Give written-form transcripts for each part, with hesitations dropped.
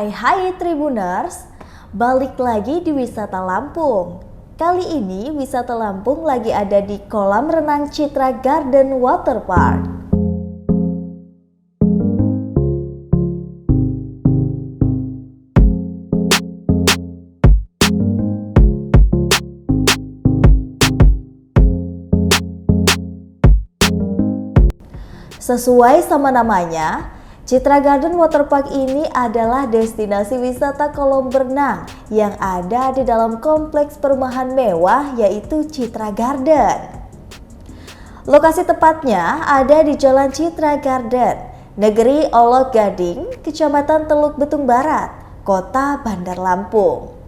Hai Tribuners, balik lagi di Wisata Lampung. Kali ini Wisata Lampung lagi ada di kolam renang Citra Garden Water Park. Sesuai sama namanya, Citra Garden Water Park ini adalah destinasi wisata kolam berenang yang ada di dalam kompleks perumahan mewah yaitu Citra Garden. Lokasi tepatnya ada di Jalan Citra Garden, Negeri Olok Gading, Kecamatan Teluk Betung Barat, Kota Bandar Lampung.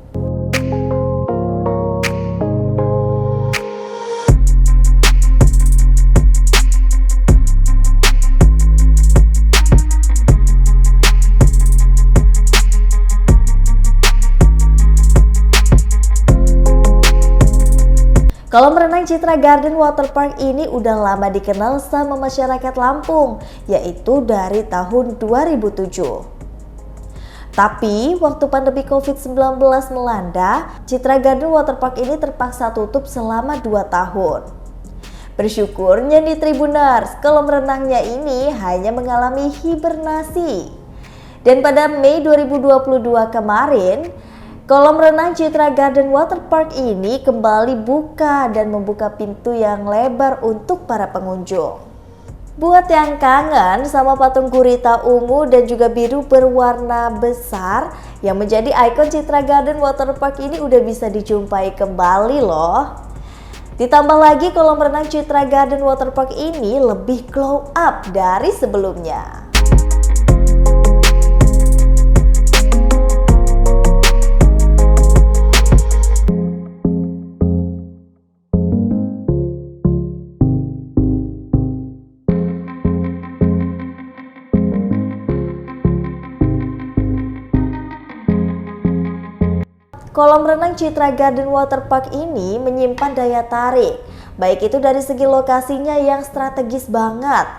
Kolam renang Citra Garden Water Park ini udah lama dikenal sama masyarakat Lampung, yaitu dari tahun 2007. Tapi waktu pandemi COVID-19 melanda, Citra Garden Water Park ini terpaksa tutup selama 2 tahun. Bersyukurnya nih Tribuners, kolam renangnya ini hanya mengalami hibernasi. Dan pada Mei 2022 kemarin, kolam renang Citra Garden Water Park ini kembali buka dan membuka pintu yang lebar untuk para pengunjung. Buat yang kangen sama patung gurita ungu dan juga biru berwarna besar yang menjadi ikon Citra Garden Water Park ini udah bisa dijumpai kembali loh. Ditambah lagi kolam renang Citra Garden Water Park ini lebih glow up dari sebelumnya. Kolam renang Citra Garden Water Park ini menyimpan daya tarik, baik itu dari segi lokasinya yang strategis banget,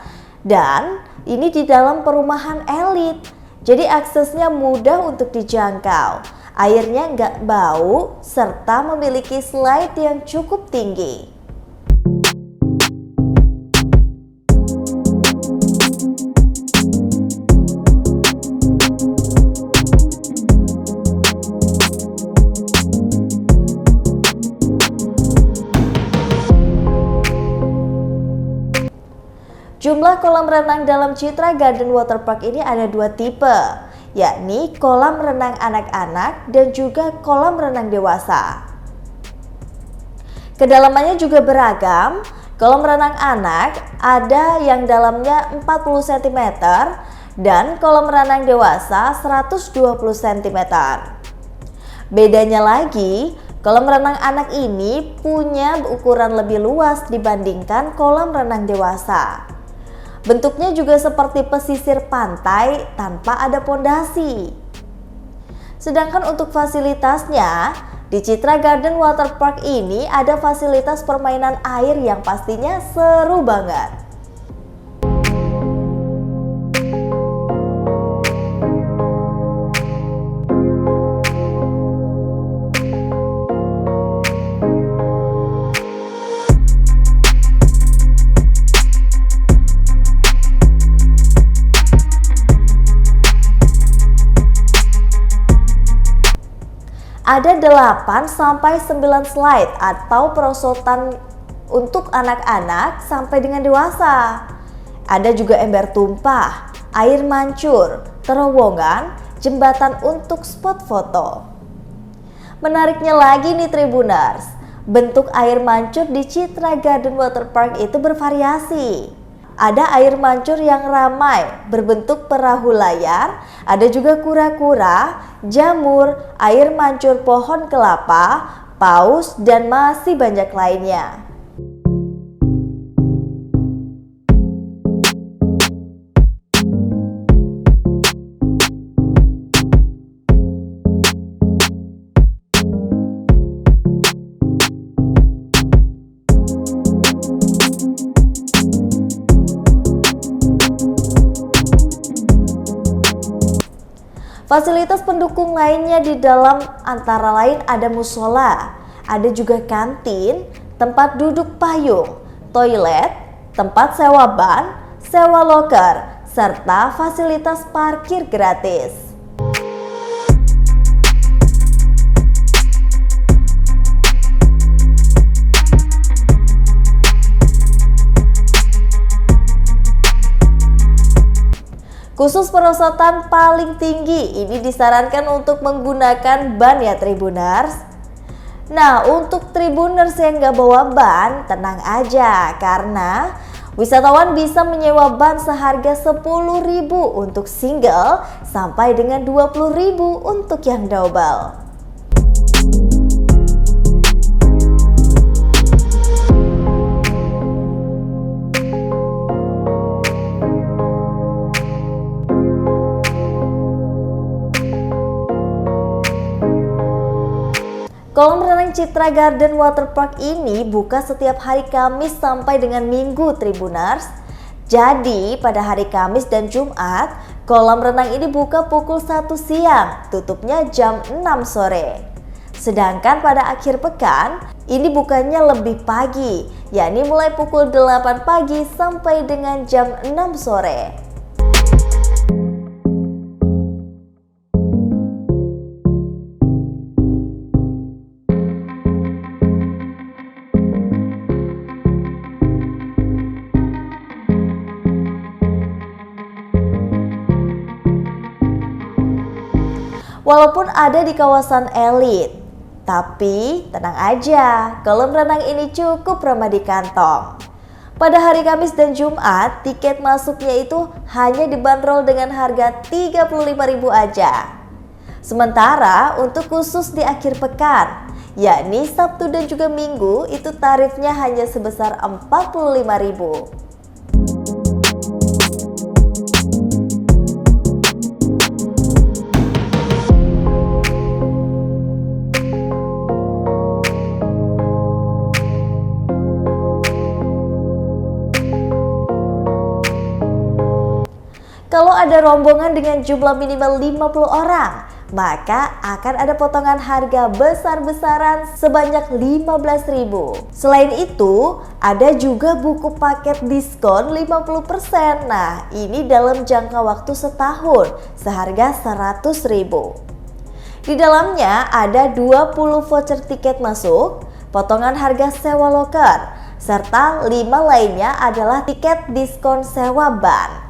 dan ini di dalam perumahan elit, jadi aksesnya mudah untuk dijangkau, airnya nggak bau, serta memiliki slide yang cukup tinggi. Jumlah kolam renang dalam Citra Garden Water Park ini ada 2 tipe, yakni kolam renang anak-anak dan juga kolam renang dewasa. Kedalamannya juga beragam. Kolam renang anak ada yang dalamnya 40 cm dan kolam renang dewasa 120 cm. Bedanya lagi, kolam renang anak ini punya ukuran lebih luas dibandingkan kolam renang dewasa. Bentuknya juga seperti pesisir pantai tanpa ada pondasi. Sedangkan untuk fasilitasnya, di Citra Garden Water Park ini ada fasilitas permainan air yang pastinya seru banget. Ada 8 sampai 9 slide atau perosotan untuk anak-anak sampai dengan dewasa. Ada juga ember tumpah, air mancur, terowongan, jembatan untuk spot foto. Menariknya lagi nih Tribuners, bentuk air mancur di Citra Garden Water Park itu bervariasi. Ada air mancur yang ramai berbentuk perahu layar, ada juga kura-kura, jamur, air mancur pohon kelapa, paus, dan masih banyak lainnya. Fasilitas pendukung lainnya di dalam antara lain ada musola, ada juga kantin, tempat duduk payung, toilet, tempat sewa ban, sewa loker, serta fasilitas parkir gratis. Khusus perosotan paling tinggi ini disarankan untuk menggunakan ban ya Tribuners. Nah, untuk Tribuners yang gak bawa ban, tenang aja karena wisatawan bisa menyewa ban seharga 10.000 untuk single sampai dengan 20.000 untuk yang double. Kolam renang Citra Garden Waterpark ini buka setiap hari Kamis sampai dengan Minggu Tribuners. Jadi pada hari Kamis dan Jumat, kolam renang ini buka pukul 1 siang, tutupnya jam 6 sore. Sedangkan pada akhir pekan, ini bukanya lebih pagi, yakni mulai pukul 8 pagi sampai dengan jam 6 sore. Walaupun ada di kawasan elit, tapi tenang aja, kolam renang ini cukup ramah di kantong. Pada hari Kamis dan Jumat, tiket masuknya itu hanya dibanderol dengan harga 35.000 aja. Sementara untuk khusus di akhir pekan, yakni Sabtu dan juga Minggu, itu tarifnya hanya sebesar 45.000. Kalau ada rombongan dengan jumlah minimal 50 orang, maka akan ada potongan harga besar-besaran sebanyak 15.000. Selain itu, ada juga buku paket diskon 50%. Nah, ini dalam jangka waktu setahun, seharga 100.000. Di dalamnya ada 20 voucher tiket masuk, potongan harga sewa loker, serta 5 lainnya adalah tiket diskon sewa ban.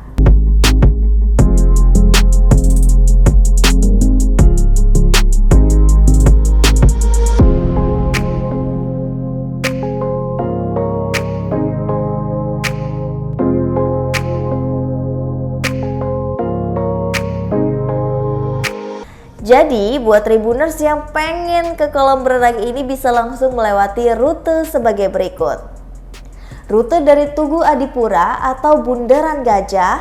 Jadi buat Tribuners yang pengen ke kolam renang ini bisa langsung melewati rute sebagai berikut. Rute dari Tugu Adipura atau Bundaran Gajah.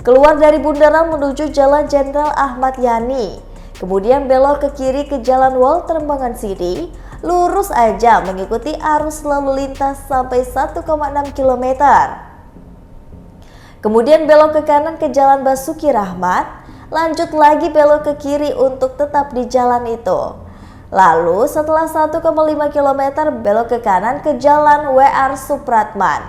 Keluar dari bundaran menuju Jalan Jenderal Ahmad Yani. Kemudian belok ke kiri ke Jalan Walter Mangansidi. Lurus aja mengikuti arus lalu lintas sampai 1,6 km. Kemudian belok ke kanan ke Jalan Basuki Rahmat. Lanjut lagi belok ke kiri untuk tetap di jalan itu. Lalu setelah 1,5 km belok ke kanan ke Jalan W.R. Supratman.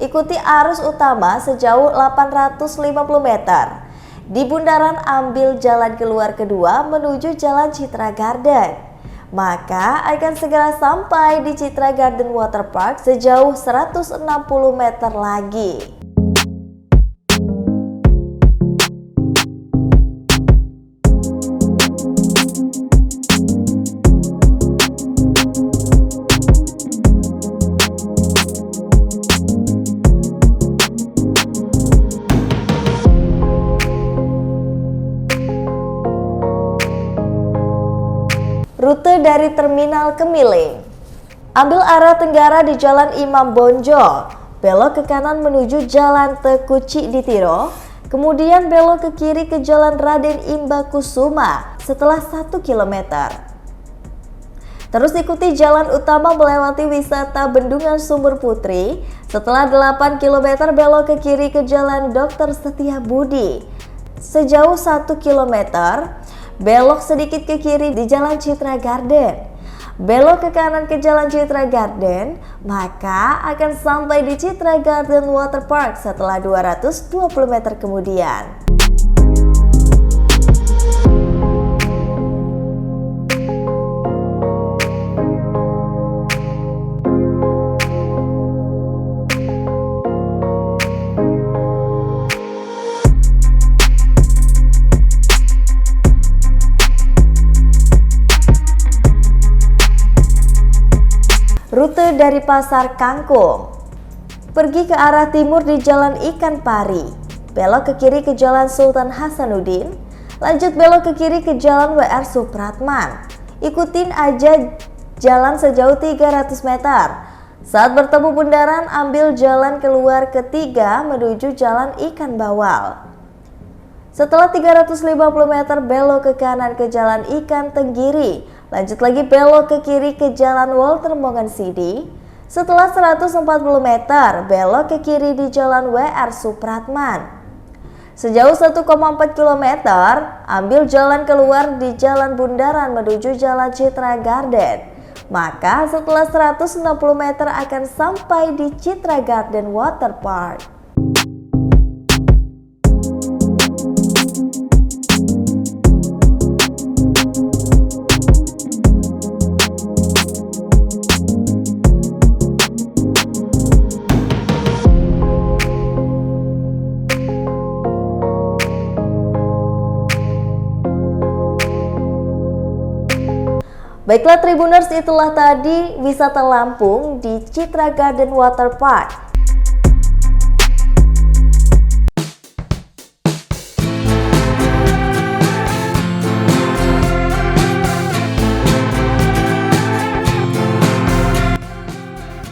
Ikuti arus utama sejauh 850 meter. Di bundaran ambil jalan keluar kedua menuju Jalan Citra Garden. Maka akan segera sampai di Citra Garden Waterpark sejauh 160 meter lagi. Rute dari Terminal Kemiling. Ambil arah tenggara di Jalan Imam Bonjol, belok ke kanan menuju Jalan Teuku Cikditiro, kemudian belok ke kiri ke Jalan Raden Imba Kusuma setelah 1 km. Terus ikuti jalan utama melewati wisata Bendungan Sumber Putri, setelah 8 km belok ke kiri ke Jalan Dr. Setiabudi. Sejauh 1 km, belok sedikit ke kiri di Jalan Citra Garden. Belok ke kanan ke Jalan Citra Garden, maka akan sampai di Citra Garden Water Park setelah 220 meter kemudian. Rute dari Pasar Kangkung. Pergi ke arah timur di Jalan Ikan Pari, belok ke kiri ke Jalan Sultan Hasanuddin, lanjut belok ke kiri ke Jalan W.R. Supratman. Ikutin aja jalan sejauh 300 meter. Saat bertemu bundaran, ambil jalan keluar ketiga menuju Jalan Ikan Bawal. Setelah 350 meter, belok ke kanan ke Jalan Ikan Tenggiri. Lanjut lagi belok ke kiri ke Jalan Walter Monginsidi. Setelah 140 meter, belok ke kiri di Jalan W.R. Supratman. Sejauh 1,4 km, ambil jalan keluar di Jalan Bundaran menuju Jalan Citra Garden. Maka setelah 160 meter akan sampai di Citra Garden Water Park. Baiklah Tribuners, itulah tadi wisata Lampung di Citra Garden Water Park.